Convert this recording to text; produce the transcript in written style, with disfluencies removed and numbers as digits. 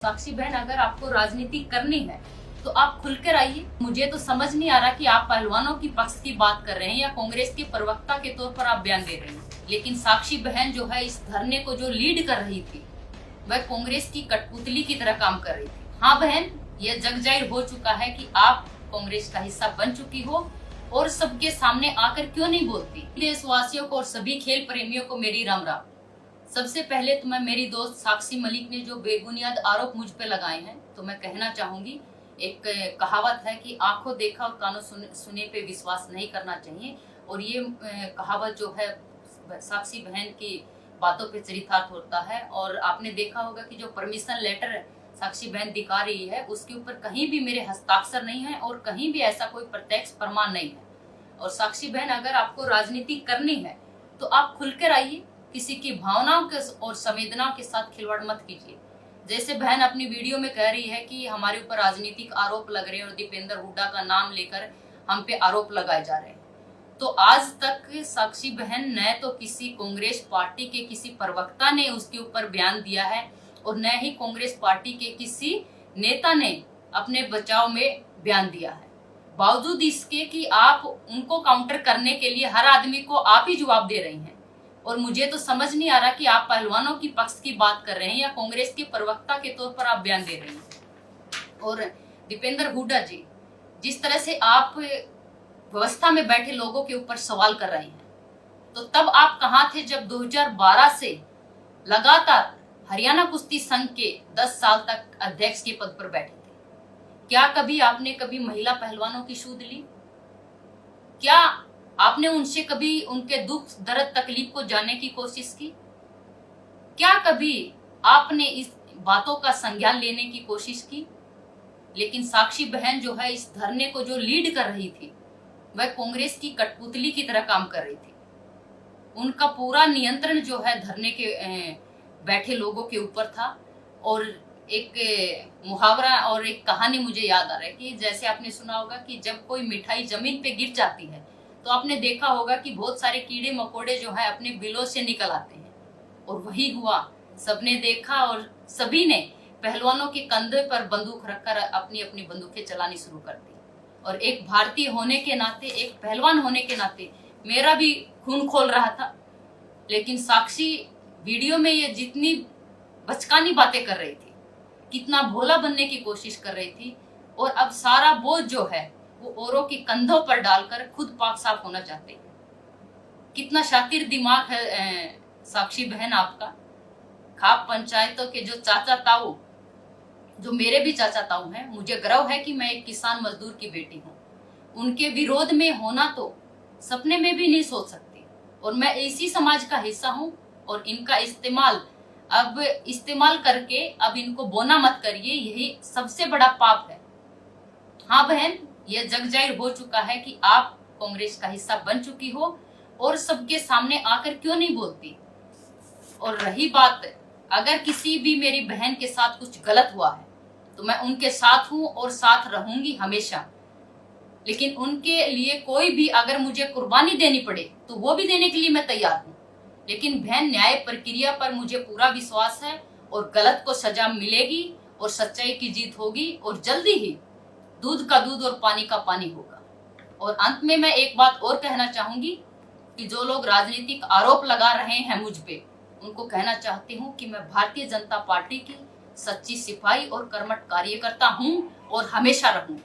साक्षी बहन, अगर आपको राजनीति करनी है तो आप खुलकर आइए। मुझे तो समझ नहीं आ रहा कि आप पहलवानों की पक्ष की बात कर रहे हैं या कांग्रेस के प्रवक्ता के तौर पर आप बयान दे रहे हैं। लेकिन साक्षी बहन जो है, इस धरने को जो लीड कर रही थी, वह कांग्रेस की कठपुतली की तरह काम कर रही थी। हाँ बहन, यह जग जाहिर हो चुका है कि आप कांग्रेस का हिस्सा बन चुकी हो और सबके सामने आकर क्यों नहीं बोलती। देशवासियों को और सभी खेल प्रेमियों को मेरी राम राम। सबसे पहले तो मैं, मेरी दोस्त साक्षी मलिक ने जो बेबुनियाद आरोप मुझ पे लगाए हैं, तो मैं कहना चाहूंगी, एक कहावत है कि आंखों देखा और कानों सुने पे विश्वास नहीं करना चाहिए। और ये कहावत जो है साक्षी बहन की बातों पे चरितार्थ होता है। और आपने देखा होगा कि जो परमिशन लेटर साक्षी बहन दिखा रही है, उसके ऊपर कहीं भी मेरे हस्ताक्षर नहीं है और कहीं भी ऐसा कोई प्रत्यक्ष प्रमाण नहीं है। और साक्षी बहन, अगर आपको राजनीति करनी है तो आप खुलकर आइए, किसी की भावनाओं के और संवेदनाओं के साथ खिलवाड़ मत कीजिए। जैसे बहन अपनी वीडियो में कह रही है कि हमारे ऊपर राजनीतिक आरोप लग रहे हैं और दीपेंद्र हुड्डा का नाम लेकर हम पे आरोप लगाए जा रहे हैं, तो आज तक साक्षी बहन न तो किसी कांग्रेस पार्टी के किसी प्रवक्ता ने उसके ऊपर बयान दिया है और न ही कांग्रेस पार्टी के किसी नेता ने अपने बचाव में बयान दिया है। बावजूद इसके कि आप उनको काउंटर करने के लिए हर आदमी को आप ही जवाब दे रही हैं। और मुझे तो समझ नहीं आ रहा कि आप पहलवानों की पक्ष की बात कर रहे हैं या कांग्रेस के प्रवक्ता के तौर पर आप बयान दे रहे हैं। और दीपेंद्र हुड्डा जी, जिस तरह से आप व्यवस्था में बैठे लोगों के ऊपर सवाल कर रहे हैं, तो तब आप कहाँ थे जब 2012 से लगातार हरियाणा कुश्ती संघ के 10 साल तक अध्यक्ष के पद पर बैठे थे? क्या कभी आपने कभी महिला पहलवानों की सूध ली? क्या आपने उनसे कभी उनके दुख दर्द तकलीफ को जानने की कोशिश की? क्या कभी आपने इस बातों का संज्ञान लेने की कोशिश की? लेकिन साक्षी बहन जो है, इस धरने को जो लीड कर रही थी, वह कांग्रेस की कठपुतली की तरह काम कर रही थी। उनका पूरा नियंत्रण जो है धरने के बैठे लोगों के ऊपर था। और एक मुहावरा और एक कहानी मुझे याद आ रहा है कि जैसे आपने सुना होगा कि जब कोई मिठाई जमीन पे गिर जाती है तो आपने देखा होगा कि बहुत सारे कीड़े मकोड़े जो है अपने बिलों से निकल आते हैं। और वही हुआ, सबने देखा और सभी ने पहलवानों के कंधे पर बंदूक रखकर अपनी अपनी बंदूकें चलानी शुरू कर दी। और एक भारतीय होने के नाते, एक पहलवान होने के नाते मेरा भी खून खोल रहा था। लेकिन साक्षी वीडियो में ये जितनी बचकानी बातें कर रही थी, कितना भोला बनने की कोशिश कर रही थी, और अब सारा बोझ जो है वो औरों के कंधों पर डालकर खुद पाक साफ होना चाहते हैं। कितना शातिर दिमाग है साक्षी बहन आपका। खाप पंचायतों के जो चाचा ताऊ, जो मेरे भी चाचा ताऊ हैं, मुझे गर्व है कि मैं एक किसान मजदूर की बेटी हूँ, उनके विरोध में होना तो सपने में भी नहीं सोच सकती। और मैं इसी समाज का हिस्सा हूँ और इनका इस्तेमाल करके अब इनको बोना मत करिए, यही सबसे बड़ा पाप है। हाँ बहन, यह जग जाहिर हो चुका है कि आप कांग्रेस का हिस्सा बन चुकी हो और सबके सामने आकर क्यों नहीं बोलती। और रही बात, अगर किसी भी मेरी बहन के साथ कुछ गलत हुआ है तो मैं उनके साथ हूं और साथ रहूंगी हमेशा। लेकिन उनके लिए कोई भी अगर मुझे कुर्बानी देनी पड़े तो वो भी देने के लिए मैं तैयार हूं। लेकिन बहन, न्याय प्रक्रिया पर मुझे पूरा विश्वास है और गलत को सजा मिलेगी और सच्चाई की जीत होगी और जल्दी ही दूध का दूध और पानी का पानी होगा। और अंत में मैं एक बात और कहना चाहूंगी कि जो लोग राजनीतिक आरोप लगा रहे हैं मुझ पे, उनको कहना चाहती हूँ कि मैं भारतीय जनता पार्टी की सच्ची सिपाही और कर्मठ कार्यकर्ता हूँ और हमेशा रहूंगी।